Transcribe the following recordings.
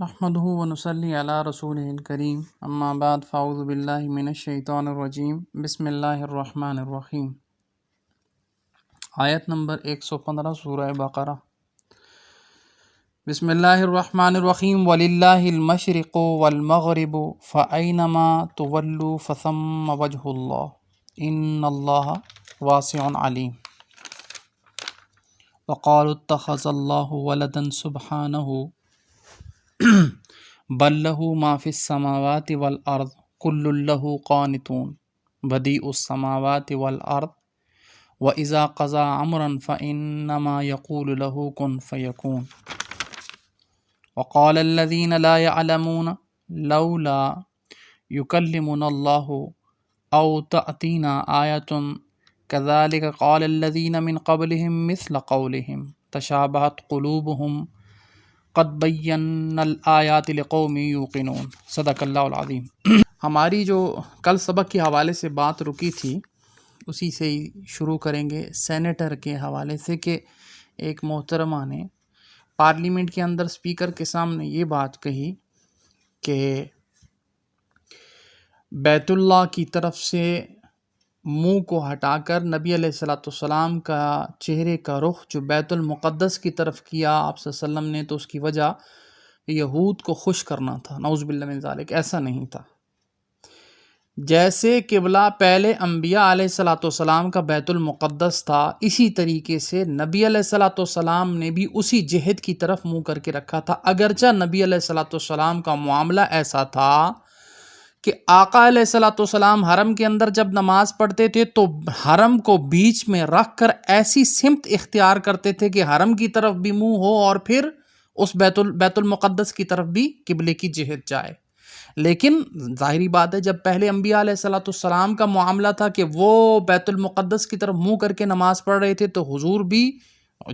نحمده ونصلي على رسوله الكريم اما بعد فاعوذ بالله من الشیطان الرجیم بسم اللہ الرحمن الرحیم۔ آیت نمبر 115 سورہ بقرہ۔ بسم اللہ الرحمن الرحیم وَلِلَّهِ الْمَشْرِقُ وَالْمَغْرِبُ فَأَيْنَمَا تُوَلُّوا فَثَمَّ وَجْهُ اللَّهِ إِنَّ اللَّهَ وَاسِعٌ عَلِيمٌ۔ وَقَالُوا اتَّخَذَ اللَّهُ وَلَدًا سُبْحَانَهُ بل له ما فی السماوات والارض کل له قانتون بدیع السماوات والارض واذا قضى امرا فانما يقول له كن فيكون۔ وقال الذين لا يعلمون لولا يكلمنا الله او تأتينا آية كذلك قال الذين من قبلهم مثل قولهم تشابهت قلوبهم قد بینا الآیات لقوم یوقنون۔ صدق اللہ العظیم۔ ہماری جو کل سبق کے حوالے سے بات رکی تھی اسی سے ہی شروع کریں گے، سینیٹر کے حوالے سے کہ ایک محترمہ نے پارلیمنٹ کے اندر اسپیکر کے سامنے یہ بات کہی کہ بیت اللہ کی طرف سے منہ کو ہٹا کر نبی علیہ السلام کا چہرے کا رخ جو بیت المقدس کی طرف کیا آپ صلی اللہ علیہ وسلم نے، تو اس کی وجہ یہود کو خوش کرنا تھا۔ نعوذ باللہ من ذالک، ایسا نہیں تھا۔ جیسے قبلہ پہلے انبیاء علیہ السلام کا بیت المقدس تھا، اسی طریقے سے نبی علیہ السلام نے بھی اسی جہت کی طرف منہ کر کے رکھا تھا، اگرچہ نبی علیہ السلام کا معاملہ ایسا تھا کہ آقا علیہ السلام حرم کے اندر جب نماز پڑھتے تھے تو حرم کو بیچ میں رکھ کر ایسی سمت اختیار کرتے تھے کہ حرم کی طرف بھی منہ ہو اور پھر اس بیت المقدس کی طرف بھی قبلے کی جہت جائے۔ لیکن ظاہری بات ہے جب پہلے انبیاء علیہ السلام کا معاملہ تھا کہ وہ بیت المقدس کی طرف منہ کر کے نماز پڑھ رہے تھے، تو حضور بھی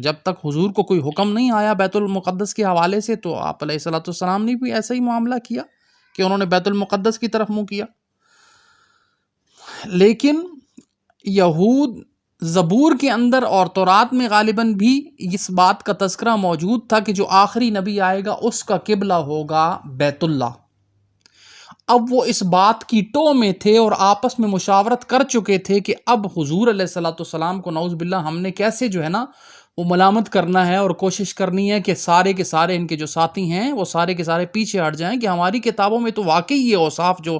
جب تک حضور کو کوئی حکم نہیں آیا بیت المقدس کے حوالے سے، تو آپ علیہ السلام نے بھی ایسا ہی معاملہ کیا کہ انہوں نے بیت المقدس کی طرف منہ کیا۔ لیکن یہود زبور کے اندر اور تورات میں غالباً بھی اس بات کا تذکرہ موجود تھا کہ جو آخری نبی آئے گا اس کا قبلہ ہوگا بیت اللہ۔ اب وہ اس بات کی ٹو میں تھے اور آپس میں مشاورت کر چکے تھے کہ اب حضور علیہ السلام کو نعوذ باللہ ہم نے کیسے جو ہے نا وہ ملامت کرنا ہے اور کوشش کرنی ہے کہ سارے کے سارے ان کے جو ساتھی ہیں وہ سارے کے سارے پیچھے ہٹ جائیں کہ ہماری کتابوں میں تو واقعی یہ اوصاف جو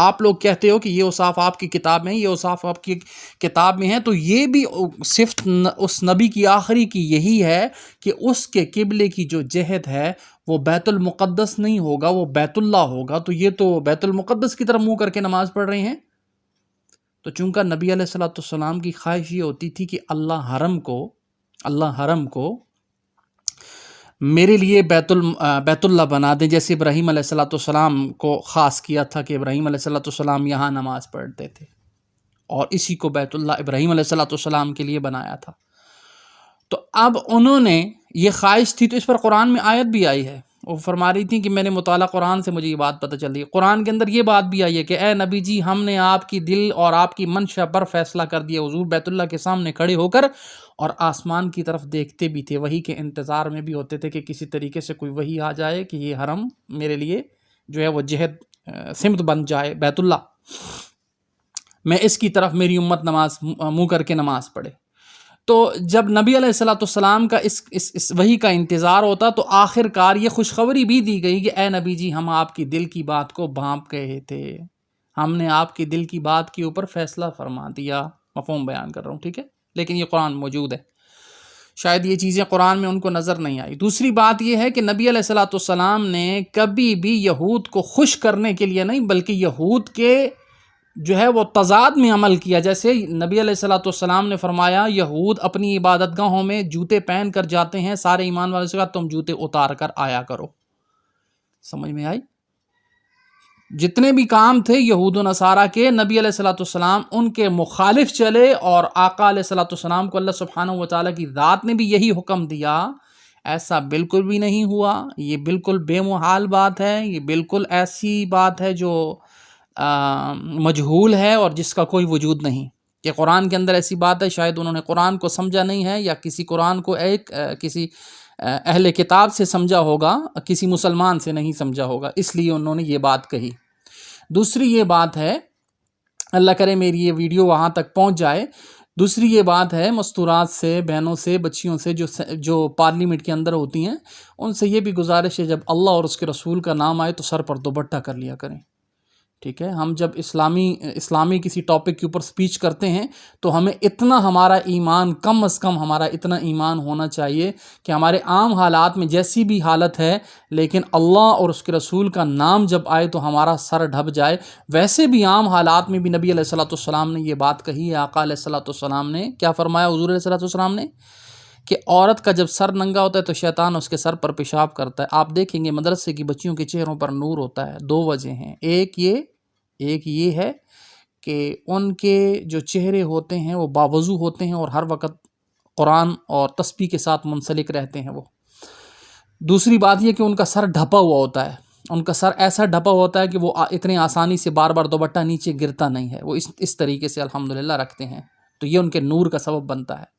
آپ لوگ کہتے ہو کہ یہ اوصاف آپ کی کتاب میں ہیں، یہ اوصاف آپ کی کتاب میں ہیں، تو یہ بھی صفت اس نبی کی آخری کی یہی ہے کہ اس کے قبلے کی جو جہت ہے وہ بیت المقدس نہیں ہوگا، وہ بیت اللہ ہوگا۔ تو یہ تو بیت المقدس کی طرف منہ کر کے نماز پڑھ رہے ہیں۔ تو چونکہ نبی علیہ السلام کی خواہش یہ ہوتی تھی کہ اللہ حرم کو میرے لیے بیت اللہ بنا دیں، جیسے ابراہیم علیہ السلام کو خاص کیا تھا کہ ابراہیم علیہ السلام یہاں نماز پڑھتے تھے اور اسی کو بیت اللہ ابراہیم علیہ السلام کے لیے بنایا تھا۔ تو اب انہوں نے یہ خواہش تھی، تو اس پر قرآن میں آیت بھی آئی ہے، وہ فرما رہی تھی کہ میں نے مطالعہ قرآن سے مجھے یہ بات پتہ چل رہی ہے، قرآن کے اندر یہ بات بھی آئی ہے کہ اے نبی جی ہم نے آپ کی دل اور آپ کی منشا پر فیصلہ کر دیا۔ حضور بیت اللہ کے سامنے کھڑے ہو کر اور آسمان کی طرف دیکھتے بھی تھے، وحی کے انتظار میں بھی ہوتے تھے کہ کسی طریقے سے کوئی وحی آ جائے کہ یہ حرم میرے لیے جو ہے وہ جہت سمت بن جائے بیت اللہ، میں اس کی طرف میری امت منہ کر کے نماز پڑھے۔ تو جب نبی علیہ السلام کا اس وحی کا انتظار ہوتا تو آخر کار یہ خوشخبری بھی دی گئی کہ اے نبی جی ہم آپ کی دل کی بات کو بھانپ گئے تھے، ہم نے آپ کی دل کی بات کے اوپر فیصلہ فرما دیا۔ مفہوم بیان کر رہا ہوں، ٹھیک ہے، لیکن یہ قرآن موجود ہے، شاید یہ چیزیں قرآن میں ان کو نظر نہیں آئی۔ دوسری بات یہ ہے کہ نبی علیہ السلام نے کبھی بھی یہود کو خوش کرنے کے لیے نہیں بلکہ یہود کے جو ہے وہ تضاد میں عمل کیا۔ جیسے نبی علیہ السلام نے فرمایا یہود اپنی عبادت گاہوں میں جوتے پہن کر جاتے ہیں، سارے ایمان والوں سے کہا تم جوتے اتار کر آیا کرو۔ سمجھ میں آئی؟ جتنے بھی کام تھے یہود و نصارہ کے، نبی علیہ السلام ان کے مخالف چلے اور آقا علیہ السلام کو اللہ سبحانہ و تعالیٰ کی ذات نے بھی یہی حکم دیا۔ ایسا بالکل بھی نہیں ہوا، یہ بالکل بے محال بات ہے، یہ بالکل ایسی بات ہے جو مجہول ہے اور جس کا کوئی وجود نہیں کہ قرآن کے اندر ایسی بات ہے۔ شاید انہوں نے قرآن کو سمجھا نہیں ہے یا کسی قرآن کو کسی اہل کتاب سے سمجھا ہوگا، کسی مسلمان سے نہیں سمجھا ہوگا، اس لیے انہوں نے یہ بات کہی۔ دوسری یہ بات ہے، اللہ کرے میری یہ ویڈیو وہاں تک پہنچ جائے، دوسری یہ بات ہے مستورات سے، بہنوں سے، بچیوں سے جو پارلیمنٹ کے اندر ہوتی ہیں، ان سے یہ بھی گزارش ہے جب اللہ اور اس کے رسول کا نام آئے تو سر پر دوپٹہ کر لیا کریں، ٹھیک ہے؟ ہم جب اسلامی کسی ٹاپک کے اوپر سپیچ کرتے ہیں تو ہمیں اتنا ہمارا ایمان، کم از کم ہمارا اتنا ایمان ہونا چاہیے کہ ہمارے عام حالات میں جیسی بھی حالت ہے لیکن اللہ اور اس کے رسول کا نام جب آئے تو ہمارا سر ڈھب جائے۔ ویسے بھی عام حالات میں بھی نبی علیہ الصلوۃ والسلام نے یہ بات کہی ہے، آقا علیہ الصلوۃ والسلام نے کیا فرمایا، حضور علیہ الصلوۃ والسلام نے کہ عورت کا جب سر ننگا ہوتا ہے تو شیطان اس کے سر پر پیشاب کرتا ہے۔ آپ دیکھیں گے مدرسے کی بچیوں کے چہروں پر نور ہوتا ہے، دو وجہ ہیں، ایک یہ ہے کہ ان کے جو چہرے ہوتے ہیں وہ باوضو ہوتے ہیں اور ہر وقت قرآن اور تسبیح کے ساتھ منسلک رہتے ہیں وہ۔ دوسری بات یہ کہ ان کا سر ڈھپا ہوا ہوتا ہے، ان کا سر ایسا ڈھپا ہوتا ہے کہ وہ اتنے آسانی سے بار بار دوپٹہ نیچے گرتا نہیں ہے، وہ اس طریقے سے الحمدللہ رکھتے ہیں، تو یہ ان کے نور کا سبب بنتا ہے۔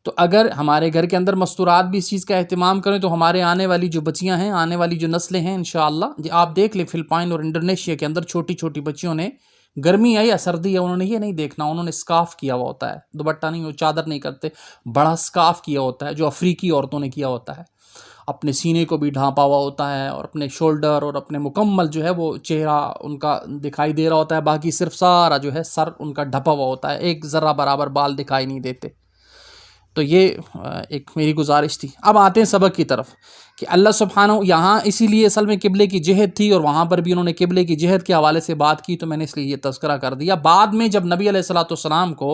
تو اگر ہمارے گھر کے اندر مستورات بھی اس چیز کا اہتمام کریں تو ہمارے آنے والی جو بچیاں ہیں، آنے والی جو نسلیں ہیں انشاءاللہ، آپ دیکھ لیں فلپائن اور انڈونیشیا کے اندر چھوٹی چھوٹی بچیوں نے، گرمی ہے یا سردی ہے، انہوں نے یہ نہیں دیکھنا، انہوں نے اسکارف کیا ہوا ہوتا ہے، دوپٹہ نہیں، وہ چادر نہیں کرتے، بڑا اسکارف کیا ہوتا ہے جو افریقی عورتوں نے کیا ہوتا ہے، اپنے سینے کو بھی ڈھانپا ہوا ہوتا ہے اور اپنے شولڈر اور اپنے مکمل جو ہے وہ چہرہ ان کا دکھائی دے رہا ہوتا ہے، باقی صرف سارا جو ہے سر ان کا ڈھپا ہوا ہوتا ہے، ایک ذرہ برابر بال دکھائی نہیں دیتے۔ تو یہ ایک میری گزارش تھی۔ اب آتے ہیں سبق کی طرف کہ اللہ سبحانہ یہاں اسی لیے اصل میں قبلے کی جہت تھی اور وہاں پر بھی انہوں نے قبلے کی جہت کے حوالے سے بات کی، تو میں نے اس لیے یہ تذکرہ کر دیا۔ بعد میں جب نبی علیہ الصلوۃ والسلام کو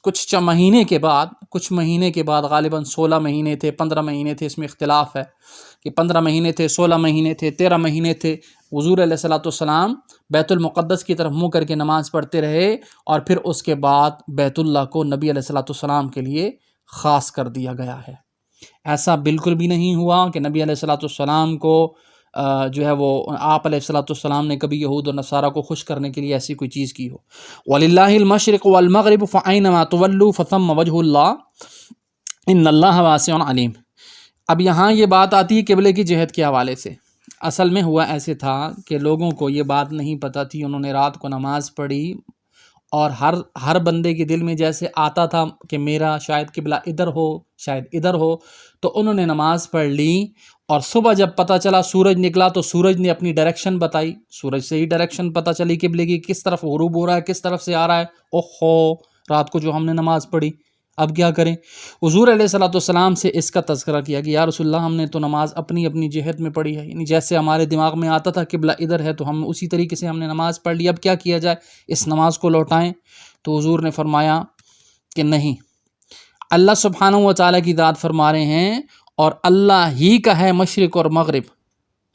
کچھ مہینے کے بعد غالباً 16 مہینے تھے، 15 مہینے تھے، اس میں اختلاف ہے کہ 15 مہینے تھے، 16 مہینے تھے، 13 مہینے تھے، حضور علیہ الصلوۃ والسلام بیت المقدس کی طرف منہ کر کے نماز پڑھتے رہے، اور پھر اس کے بعد بیت اللہ کو نبی علیہ الصلوۃ والسلام کے لیے خاص کر دیا گیا ہے۔ ایسا بالکل بھی نہیں ہوا کہ نبی علیہ الصلوۃ والسلام کو جو ہے وہ آپ علیہ الصلوۃ والسلام نے کبھی یہود و نصارہ کو خوش کرنے کے لیے ایسی کوئی چیز کی ہو۔ وَلِلَّهِ الْمَشْرِقُ وَالْمَغْرِبُ فَأَيْنَمَا تُوَلُّوا فَثَمَّ وَجْهُ اللَّهِ إِنَّ اللَّهَ وَاسِعٌ عَلِيمٌ۔ اب یہاں یہ بات آتی ہے قبلے کی جہت کے حوالے سے۔ اصل میں ہوا ایسے تھا کہ لوگوں کو یہ بات نہیں پتہ تھی، انہوں نے رات کو نماز پڑھی اور ہر بندے کے دل میں جیسے آتا تھا کہ میرا شاید قبلہ ادھر ہو، شاید ادھر ہو، تو انہوں نے نماز پڑھ لی، اور صبح جب پتہ چلا سورج نکلا تو سورج نے اپنی ڈائریکشن بتائی، سورج سے ہی ڈائریکشن پتہ چلی قبلے کی، کس طرف غروب ہو رہا ہے، کس طرف سے آ رہا ہے۔ اوہو، رات کو جو ہم نے نماز پڑھی اب کیا کریں؟ حضور علیہ الصلوۃ والسلام سے اس کا تذکرہ کیا کہ یا رسول اللہ، ہم نے تو نماز اپنی اپنی جہت میں پڑھی ہے، یعنی جیسے ہمارے دماغ میں آتا تھا قبلہ ادھر ہے تو ہم اسی طریقے سے ہم نے نماز پڑھ لی، اب کیا کیا جائے، اس نماز کو لوٹائیں؟ تو حضور نے فرمایا کہ نہیں، اللہ سبحانہ و تعالیٰ کی ذات فرما رہے ہیں اور اللہ ہی کا ہے مشرق اور مغرب،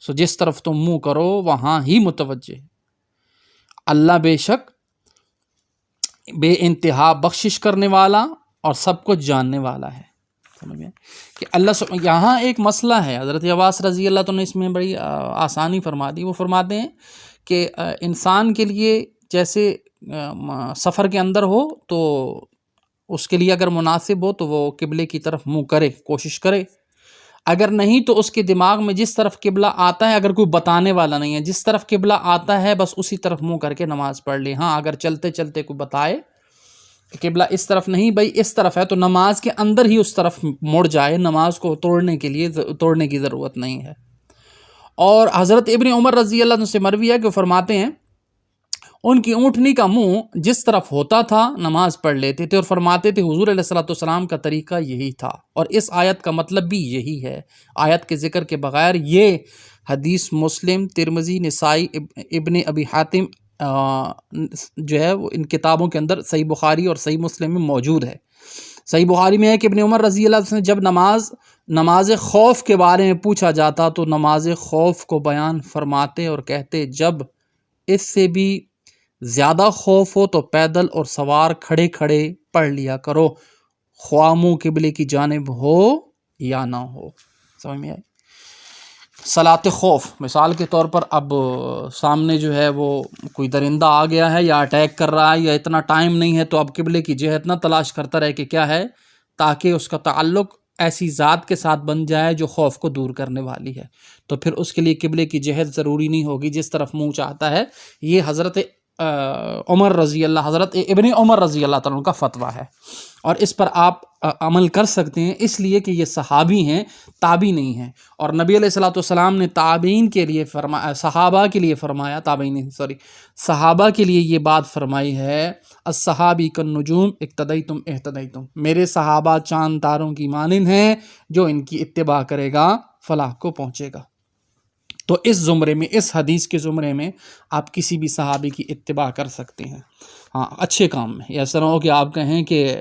سو جس طرف تم منہ کرو وہاں ہی متوجہ۔ اللہ بے شک بے انتہا بخشش کرنے والا اور سب کچھ جاننے والا ہے۔ سمجھ میں کہ یہاں ایک مسئلہ ہے، حضرت عباس رضی اللہ عنہ نے اس میں بڑی آسانی فرما دی۔ وہ فرماتے ہیں کہ انسان کے لیے جیسے سفر کے اندر ہو تو اس کے لیے اگر مناسب ہو تو وہ قبلے کی طرف منہ کرے، کوشش کرے، اگر نہیں تو اس کے دماغ میں جس طرف قبلہ آتا ہے، اگر کوئی بتانے والا نہیں ہے، جس طرف قبلہ آتا ہے بس اسی طرف منہ کر کے نماز پڑھ لے۔ ہاں اگر چلتے چلتے کوئی بتائے کہ قبلہ اس طرف نہیں بھائی اس طرف ہے، تو نماز کے اندر ہی اس طرف مڑ جائے، نماز کو توڑنے کی ضرورت نہیں ہے۔ اور حضرت ابن عمر رضی اللہ عنہ سے مروی ہے کہ وہ فرماتے ہیں ان کی اونٹنی کا منہ جس طرف ہوتا تھا نماز پڑھ لیتے تھے، اور فرماتے تھے حضور علیہ الصلوۃ والسلام کا طریقہ یہی تھا، اور اس آیت کا مطلب بھی یہی ہے۔ آیت کے ذکر کے بغیر یہ حدیث مسلم، ترمذی، نسائی، ابن ابی حاتم جو ہے وہ ان کتابوں کے اندر صحیح بخاری اور صحیح مسلم میں موجود ہے۔ صحیح بخاری میں ہے کہ ابن عمر رضی اللہ عنہ جب نماز خوف کے بارے میں پوچھا جاتا تو نماز خوف کو بیان فرماتے اور کہتے جب اس سے بھی زیادہ خوف ہو تو پیدل اور سوار کھڑے کھڑے پڑھ لیا کرو، خواہ منہ قبلے کی جانب ہو یا نہ ہو۔ سمجھ میں آئی؟ صلاۃ خوف مثال کے طور پر اب سامنے جو ہے وہ کوئی درندہ آ گیا ہے یا اٹیک کر رہا ہے یا اتنا ٹائم نہیں ہے، تو اب قبلے کی جہت نہ تلاش کرتا رہے کہ کیا ہے، تاکہ اس کا تعلق ایسی ذات کے ساتھ بن جائے جو خوف کو دور کرنے والی ہے، تو پھر اس کے لیے قبلے کی جہت ضروری نہیں ہوگی، جس طرف منہ چاہتا ہے۔ یہ حضرت حضرت ابن عمر رضی اللہ تعالیٰ عنہ کا فتویٰ ہے، اور اس پر آپ عمل کر سکتے ہیں، اس لیے کہ یہ صحابی ہیں، تابعی نہیں ہیں۔ اور نبی علیہ الصلوۃ والسلام نے تابعین کے لیے فرمایا، صحابہ کے لیے فرمایا، تابعین نہیں سوری، صحابہ کے لیے یہ بات فرمائی ہے، الصحابی کالنجوم اقتدیتم اہتدیتم، میرے صحابہ چاند تاروں کی مانند ہیں، جو ان کی اتباع کرے گا فلاح کو پہنچے گا۔ تو اس زمرے میں، اس حدیث کے زمرے میں آپ کسی بھی صحابی کی اتباع کر سکتے ہیں، ہاں اچھے کام میں۔ ایسا نہ ہو کہ آپ کہیں کہ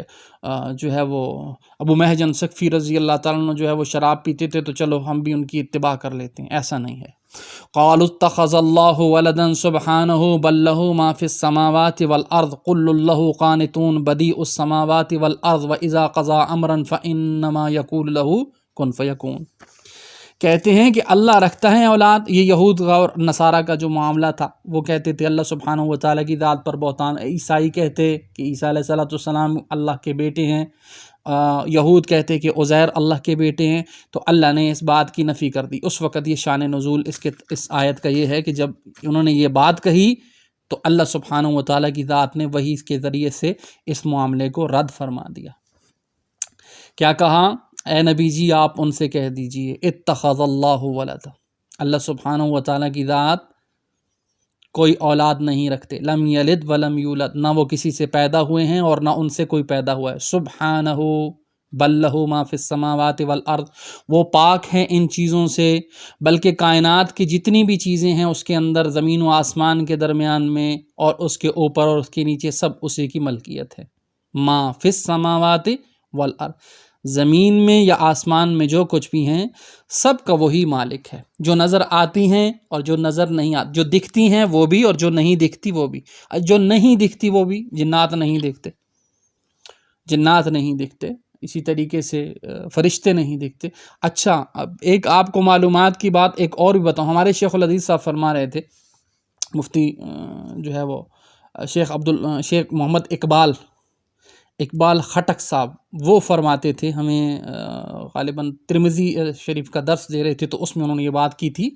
جو ہے وہ ابو محجن ثقفی رضی اللہ تعالیٰ عنہ جو ہے وہ شراب پیتے تھے تو چلو ہم بھی ان کی اتباع کر لیتے ہیں، ایسا نہیں ہے۔ قالوا اتخذ اللہ ولدا سبحانہ بل لہ ما فی السماوات والارض کل لہ قانتون بدیع السماوات والارض واذا قضى امرا فانما یقول لہ کن فیکون۔ کہتے ہیں کہ اللہ رکھتا ہے اولاد، یہ یہود اور نصارہ کا جو معاملہ تھا، وہ کہتے تھے اللہ سبحانہ و تعالیٰ کی ذات پر بہتان، عیسائی کہتے کہ عیسیٰ علیہ السلام اللہ کے بیٹے ہیں، یہود کہتے کہ عزیر اللہ کے بیٹے ہیں، تو اللہ نے اس بات کی نفی کر دی۔ اس وقت یہ شان نزول اس آیت کا یہ ہے کہ جب انہوں نے یہ بات کہی تو اللہ سبحانہ و تعالیٰ کی ذات نے وحی کے ذریعے سے اس معاملے کو رد فرما دیا۔ کیا کہا؟ اے نبی جی آپ ان سے کہہ دیجئے اتخذ اللہ ولد، اللہ سبحانہ و تعالیٰ کی ذات کوئی اولاد نہیں رکھتے، لم یلد ولم یولد، نہ وہ کسی سے پیدا ہوئے ہیں اور نہ ان سے کوئی پیدا ہوا ہے، سبحانہ بل لہ ما فی السماوات والارض، وہ پاک ہیں ان چیزوں سے، بلکہ کائنات کی جتنی بھی چیزیں ہیں اس کے اندر، زمین و آسمان کے درمیان میں اور اس کے اوپر اور اس کے نیچے، سب اسی کی ملکیت ہے۔ ما فی السماوات والارض، زمین میں یا آسمان میں جو کچھ بھی ہیں سب کا وہی مالک ہے، جو نظر آتی ہیں اور جو نظر نہیں آتی، جو دکھتی ہیں وہ بھی اور جو نہیں دکھتی وہ بھی، جو نہیں دکھتی وہ بھی، جنات نہیں دکھتے، جنات نہیں دکھتے، اسی طریقے سے فرشتے نہیں دکھتے۔ اچھا اب ایک آپ کو معلومات کی بات ایک اور بھی بتاؤں، ہمارے شیخ الحدیث صاحب فرما رہے تھے، مفتی جو ہے وہ شیخ محمد اقبال خٹک صاحب، وہ فرماتے تھے ہمیں، غالباً ترمذی شریف کا درس دے رہے تھے تو اس میں انہوں نے یہ بات کی تھی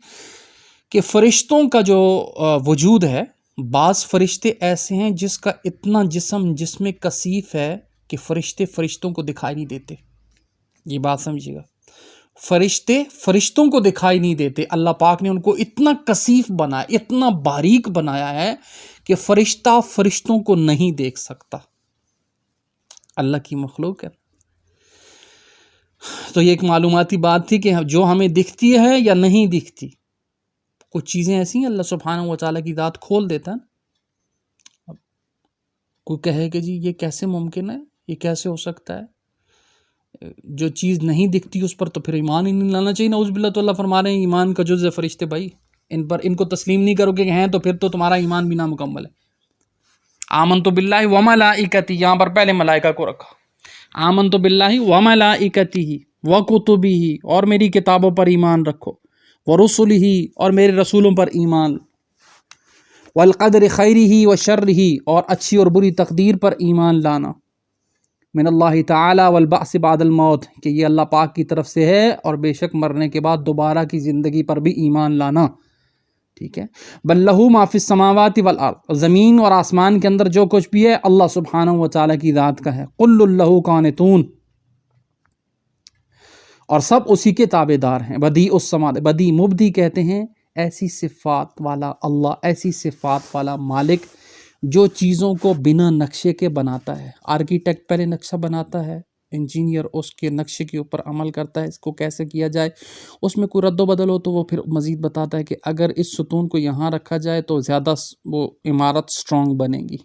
کہ فرشتوں کا جو وجود ہے، بعض فرشتے ایسے ہیں جس کا اتنا جسم میں کثیف ہے کہ فرشتوں کو دکھائی نہیں دیتے۔ یہ بات سمجھیے گا، فرشتوں کو دکھائی نہیں دیتے، اللہ پاک نے ان کو اتنا کثیف بنایا، اتنا باریک بنایا ہے کہ فرشتہ فرشتوں کو نہیں دیکھ سکتا، اللہ کی مخلوق ہے۔ تو یہ ایک معلوماتی بات تھی کہ جو ہمیں دکھتی ہے یا نہیں دکھتی، کچھ چیزیں ایسی ہیں اللہ سبحانہ و تعالیٰ کی ذات کھول دیتا ہے۔ اب کوئی کہے کہ جی یہ کیسے ممکن ہے، یہ کیسے ہو سکتا ہے، جو چیز نہیں دکھتی اس پر تو پھر ایمان ہی نہیں لانا چاہیے۔ نعوذ باللہ، تو اللہ فرما رہے ہیں ایمان کا جز ہے فرشتے بھائی، ان کو تسلیم نہیں کرو کہ ہیں تو پھر تو تمہارا ایمان بھی نامکمل ہے۔ آمنت باللہ وملائکتہ، یہاں پر پہلے ملائکہ کو رکھا، آمنت باللہ وملائکتہ وکتبہ، اور میری کتابوں پر ایمان رکھو، ورسلہ، اور میرے رسولوں پر ایمان، والقدر خیرہ وشرہ، اور اچھی اور بری تقدیر پر ایمان لانا، من اللہ تعالی والبعث بعد الموت، کہ یہ اللہ پاک کی طرف سے ہے اور بے شک مرنے کے بعد دوبارہ کی زندگی پر بھی ایمان لانا، ٹھیک ہے۔ بل لہ ما فی السماوات والارض، زمین اور آسمان کے اندر جو کچھ بھی ہے اللہ سبحانہ و تعالیٰ کی ذات کا ہے، کل لہ قانتون، اور سب اسی کے تابع دار ہیں۔ بدیع السماوات، بدیع مبدی کہتے ہیں ایسی صفات والا اللہ، ایسی صفات والا مالک جو چیزوں کو بنا نقشے کے بناتا ہے۔ آرکیٹیکٹ پہلے نقشہ بناتا ہے، انجینئر اس کے نقشے کے اوپر عمل کرتا ہے، اس کو کیسے کیا جائے، اس میں کوئی رد و بدل ہو تو وہ پھر مزید بتاتا ہے کہ اگر اس ستون کو یہاں رکھا جائے تو زیادہ وہ عمارت سٹرونگ بنے گی۔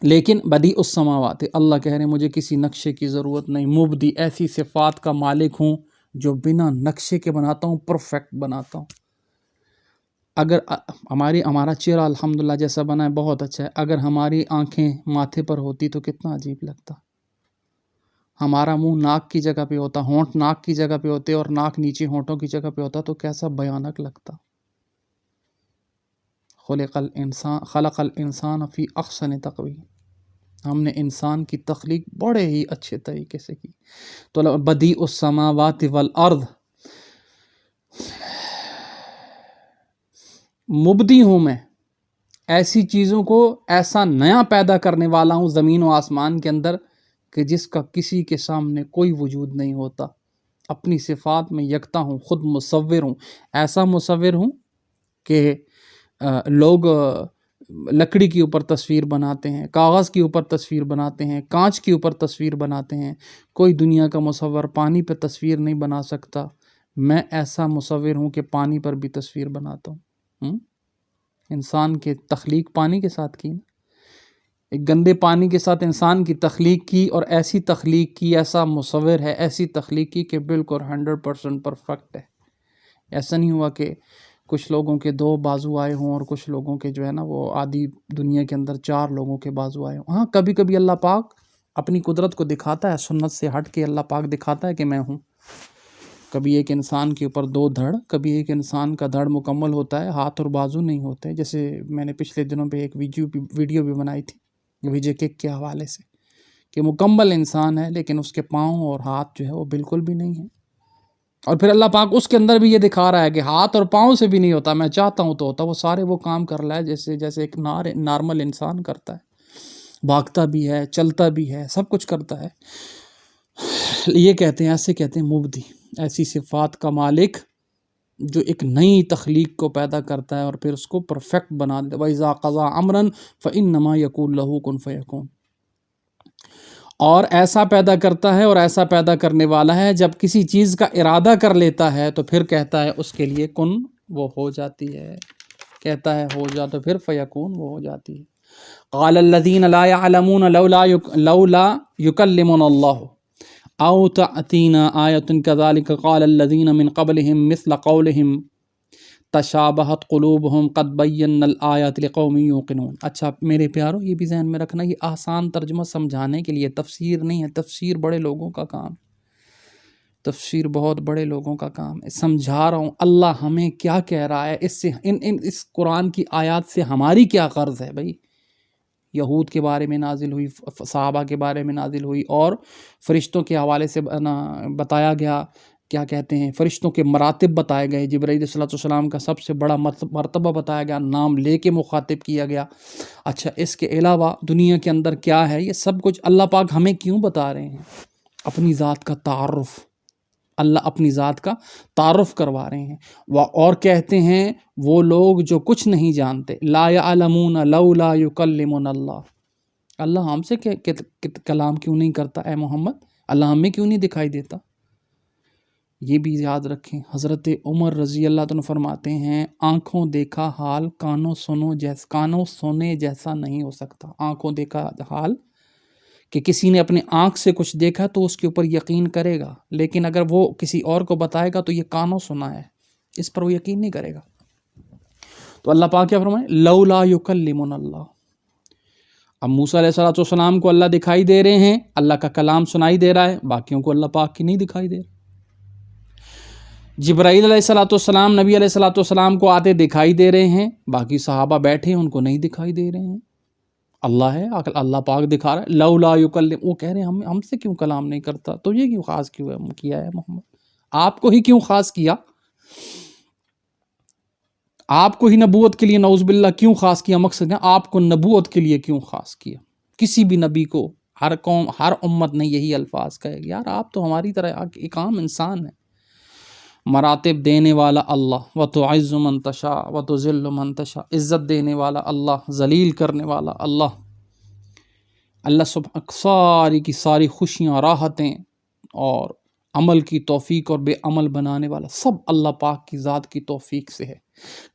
لیکن بدیع السماوات، اللہ کہہ رہے ہیں مجھے کسی نقشے کی ضرورت نہیں، مبدی ایسی صفات کا مالک ہوں جو بنا نقشے کے بناتا ہوں، پرفیکٹ بناتا ہوں۔ اگر ہمارا چہرہ الحمدللہ جیسا بنا ہے بہت اچھا ہے، اگر ہماری آنکھیں ماتھے پر ہوتی تو کتنا عجیب لگتا، ہمارا منہ ناک کی جگہ پہ ہوتا، ہونٹ ناک کی جگہ پہ ہوتے اور ناک نیچے ہونٹوں کی جگہ پہ ہوتا تو کیسا بھیانک لگتا۔ خلق الانسان فی احسن تقویم، ہم نے انسان کی تخلیق بڑے ہی اچھے طریقے سے کی. تو بدیع السماوات والارض، مبدی ہوں میں، ایسی چیزوں کو ایسا نیا پیدا کرنے والا ہوں زمین و آسمان کے اندر کہ جس کا کسی کے سامنے کوئی وجود نہیں ہوتا. اپنی صفات میں یکتا ہوں، خود مصور ہوں، ایسا مصور ہوں کہ لوگ لکڑی کے اوپر تصویر بناتے ہیں، کاغذ کے اوپر تصویر بناتے ہیں، کانچ کے اوپر تصویر بناتے ہیں. کوئی دنیا کا مصور پانی پہ تصویر نہیں بنا سکتا. میں ایسا مصور ہوں کہ پانی پر بھی تصویر بناتا ہوں. انسان کے تخلیق پانی کے ساتھ کی نا، ایک گندے پانی کے ساتھ انسان کی تخلیق کی، اور ایسی تخلیق کی، ایسا مصور ہے، ایسی تخلیق کی کہ بالکل 100% پرفیکٹ ہے. ایسا نہیں ہوا کہ کچھ لوگوں کے 2 بازو آئے ہوں اور کچھ لوگوں کے جو ہے نا وہ آدھی دنیا کے اندر 4 لوگوں کے بازو آئے ہوں. ہاں کبھی کبھی اللہ پاک اپنی قدرت کو دکھاتا ہے، سنت سے ہٹ کے اللہ پاک دکھاتا ہے کہ میں ہوں. کبھی ایک انسان کے اوپر 2 دھڑ، کبھی ایک انسان کا دھڑ مکمل ہوتا ہے، ہاتھ اور بازو نہیں ہوتے. جیسے میں نے پچھلے دنوں پہ ایک ویڈیو بھی بنائی تھی وجے کیک کے حوالے سے، کہ مکمل انسان ہے لیکن اس کے پاؤں اور ہاتھ جو ہے وہ بالکل بھی نہیں ہیں. اور پھر اللہ پاک اس کے اندر بھی یہ دکھا رہا ہے کہ ہاتھ اور پاؤں سے بھی نہیں ہوتا، میں چاہتا ہوں تو ہوتا. وہ سارے وہ کام کر رہا ہے جیسے ایک نارمل انسان کرتا ہے، بھاگتا بھی ہے، چلتا بھی ہے، سب کچھ کرتا ہے. یہ کہتے ہیں، ایسے کہتے ہیں مبدی، ایسی صفات کا مالک جو ایک نئی تخلیق کو پیدا کرتا ہے اور پھر اس کو پرفیکٹ بنا دیتا ہے. وَإِذَا قَضَىٰ أَمْرًا فَإِنَّمَا يَقُولُ لَهُ كُن فَيَكُونُ. اور ایسا پیدا کرتا ہے اور ایسا پیدا کرنے والا ہے، جب کسی چیز کا ارادہ کر لیتا ہے تو پھر کہتا ہے اس کے لیے کن، وہ ہو جاتی ہے. کہتا ہے ہو جا تو پھر فیکون، وہ ہو جاتی ہے. قال الذین لا يعلمون لولا يكلمنا الله او تأتینا آیۃ كذلك قال الذین من قبلهم مثل قولهم تشابہت قلوبهم قد بینا الآیات لقوم یوقنون. اچھا میرے پیارو، یہ بھی ذہن میں رکھنا، یہ آسان ترجمہ سمجھانے کے لیے، تفسیر نہیں ہے. تفسیر بڑے لوگوں کا کام، تفسیر بہت بڑے لوگوں کا کام ہے. سمجھا رہا ہوں اللہ ہمیں کیا کہہ رہا ہے، اس سے اس قرآن کی آیات سے ہماری کیا غرض ہے. بھائی یہود کے بارے میں نازل ہوئی، صحابہ کے بارے میں نازل ہوئی، اور فرشتوں کے حوالے سے بتایا گیا، کیا کہتے ہیں، فرشتوں کے مراتب بتائے گئے. جبرائیل علیہ السلام کا سب سے بڑا مرتبہ بتایا گیا، نام لے کے مخاطب کیا گیا. اچھا اس کے علاوہ دنیا کے اندر کیا ہے، یہ سب کچھ اللہ پاک ہمیں کیوں بتا رہے ہیں؟ اپنی ذات کا تعارف، اللہ اپنی ذات کا تعارف کروا رہے ہیں. اور کہتے ہیں وہ لوگ جو کچھ نہیں جانتے، لا یعلمون لولا یکلمنا اللہ. اللہ ہم سے کلام کیوں نہیں کرتا اے محمد؟ اللہ ہمیں کیوں نہیں دکھائی دیتا؟ یہ بھی یاد رکھیں. حضرت عمر رضی اللہ عنہ فرماتے ہیں آنکھوں دیکھا حال کانوں سنے جیسا نہیں ہو سکتا. آنکھوں دیکھا حال کہ کسی نے اپنے آنکھ سے کچھ دیکھا تو اس کے اوپر یقین کرے گا، لیکن اگر وہ کسی اور کو بتائے گا تو یہ کانوں سنا ہے، اس پر وہ یقین نہیں کرے گا. تو اللہ پاک کیا فرمائے؟ لولا یکلمنا اللہ. اب موسیٰ علیہ السلام کو اللہ دکھائی دے رہے ہیں، اللہ کا کلام سنائی دے رہا ہے، باقیوں کو اللہ پاک کی نہیں دکھائی دے رہا. جبرائیل علیہ السلام نبی علیہ السلام کو آتے دکھائی دے رہے ہیں، باقی صحابہ بیٹھے ہیں ان کو نہیں دکھائی دے رہے ہیں. اللہ ہے، اللہ پاک دکھا رہا ہے. لولا یکلم، وہ کہہ رہے ہیں ہم سے کیوں کلام نہیں کرتا، تو یہ کیوں خاص کیا ہے محمد؟ آپ کو ہی کیوں خاص کیا؟ آپ کو ہی نبوت کے لیے نعوذ باللہ کیوں خاص کیا؟ مقصد ہے آپ کو نبوت کے لیے کیوں خاص کیا؟ کسی بھی نبی کو ہر قوم ہر امت نے یہی الفاظ کہے گا، یار آپ تو ہماری طرح ایک عام انسان ہے. مراتب دینے والا اللہ، وَتُعِزُّ مَن تَشَاءُ وَتُذِلُّ مَن تَشَاءُ. عزت دینے والا اللہ، ذلیل کرنے والا اللہ. اللہ ساری کی ساری خوشیاں، راحتیں اور عمل کی توفیق اور بے عمل بنانے والا سب اللہ پاک کی ذات کی توفیق سے ہے.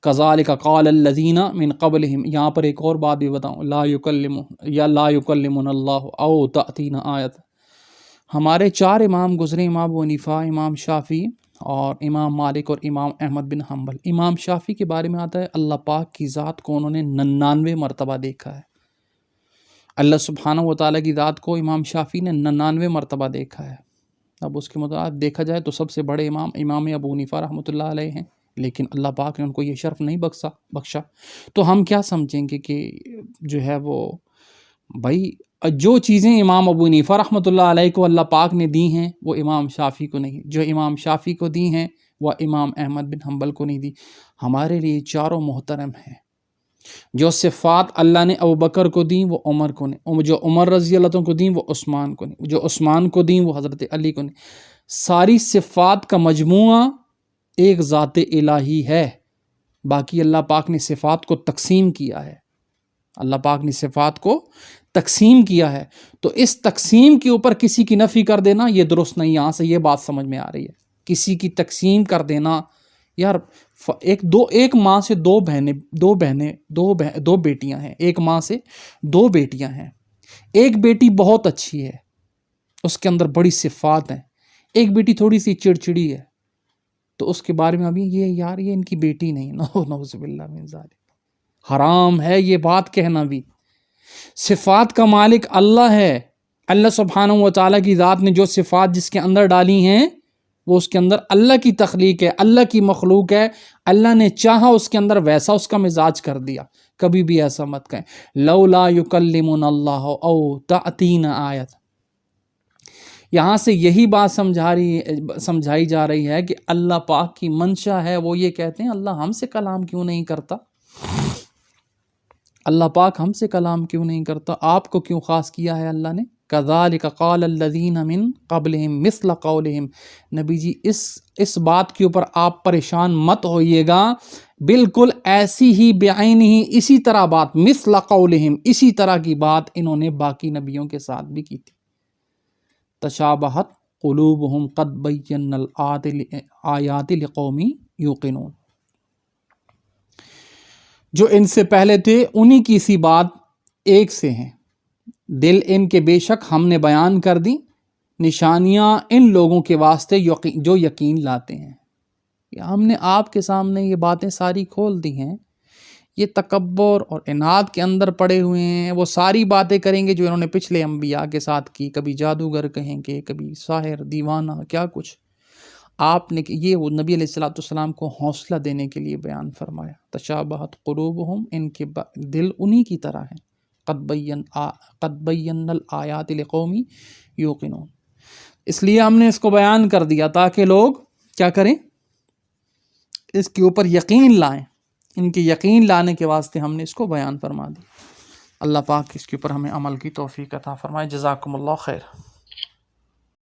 کذالک قال الذین من قبلہم. یہاں پر ایک اور بات بھی بتاؤں، لا یکلمنا اللہ او تأتینا آیت. ہمارے 4 امام گزرے، امام ابو حنیفہ، امام شافعی اور امام مالک اور امام احمد بن حنبل. امام شافعی کے بارے میں آتا ہے اللہ پاک کی ذات کو انہوں نے 99 مرتبہ دیکھا ہے. اللہ سبحانہ و تعالیٰ کی ذات کو امام شافعی نے 99 مرتبہ دیکھا ہے. اب اس کے مطابق دیکھا جائے تو سب سے بڑے امام ابو حنیفہ رحمۃ اللہ علیہ ہیں، لیکن اللہ پاک نے ان کو یہ شرف نہیں بخشا. تو ہم کیا سمجھیں گے کہ جو ہے وہ بھائی جو چیزیں امام ابو حنیفہ رحمۃ اللہ علیہ کو اللہ پاک نے دی ہیں وہ امام شافعی کو نہیں، جو امام شافعی کو دی ہیں وہ امام احمد بن حنبل کو نہیں دی۔ ہمارے لیے چاروں محترم ہیں۔ جو صفات اللہ نے ابوبکر کو دیں وہ عمر کو نہیں، جو عمر رضی اللہ عنہ کو دیں وہ عثمان کو نہیں، جو عثمان کو دیں وہ حضرت علی کو نہیں۔ ساری صفات کا مجموعہ ایک ذات الہی ہے، باقی اللہ پاک نے صفات کو تقسیم کیا ہے، اللہ پاک نے صفات کو تقسیم کیا ہے، تو اس تقسیم کے اوپر کسی کی نفی کر دینا یہ درست نہیں۔ یہاں سے یہ بات سمجھ میں آ رہی ہے، کسی کی تقسیم کر دینا، یار ایک ماں سے دو بیٹیاں ہیں، ایک ماں سے دو بیٹیاں ہیں، ایک بیٹی بہت اچھی ہے، اس کے اندر بڑی صفات ہیں، ایک بیٹی تھوڑی سی چڑچڑی ہے، تو اس کے بارے میں ابھی یہ ان کی بیٹی نہیں، نعوذ باللہ من ذالک، حرام ہے یہ بات کہنا بھی۔ صفات کا مالک اللہ ہے، اللہ سبحانہ و تعالیٰ کی ذات نے جو صفات جس کے اندر ڈالی ہیں وہ اس کے اندر اللہ کی تخلیق ہے، اللہ کی مخلوق ہے، اللہ نے چاہا اس کے اندر ویسا اس کا مزاج کر دیا۔ کبھی بھی ایسا مت کہیں لولا یکلمنا اللہ او تأتینا آیت۔ یہاں سے یہی بات سمجھائی جا رہی ہے کہ اللہ پاک کی منشا ہے، وہ یہ کہتے ہیں اللہ ہم سے کلام کیوں نہیں کرتا، اللہ پاک ہم سے کلام کیوں نہیں کرتا، آپ کو کیوں خاص کیا ہے اللہ نے۔ کذالک قال الذین من قبلہم مثل قولہم، نبی جی اس بات کے اوپر آپ پریشان مت ہوئیے گا، بالکل ایسی ہی بعین ہی اسی طرح بات، مثل قولہم اسی طرح کی بات انہوں نے باقی نبیوں کے ساتھ بھی کی تھی۔ تشابہت قلوبہم قد بینا الآیات لقوم یوقنون، جو ان سے پہلے تھے انہی کی سی بات ایک سے ہیں، دل ان کے بے شک ہم نے بیان کر دی نشانیاں ان لوگوں کے واسطے جو یقین لاتے ہیں۔ ہم نے آپ کے سامنے یہ باتیں ساری کھول دی ہیں، یہ تکبر اور عناد کے اندر پڑے ہوئے ہیں، وہ ساری باتیں کریں گے جو انہوں نے پچھلے انبیاء کے ساتھ کی، کبھی جادوگر کہیں گے، کبھی ساحر، دیوانہ، کیا کچھ۔ آپ نے یہ وہ نبی علیہ الصلوۃ والسلام کو حوصلہ دینے کے لیے بیان فرمایا، تشابہت قلوبہم، ان کے دل انہی کی طرح ہیں، قد بینا الآیات لقوم یوقنون۔ اس لیے ہم نے اس کو بیان کر دیا تاکہ لوگ کیا کریں، اس کے اوپر یقین لائیں، ان کے یقین لانے کے واسطے ہم نے اس کو بیان فرما دی۔ اللہ پاک اس کے اوپر ہمیں عمل کی توفیق عطا فرمائے۔ جزاکم اللہ خیر۔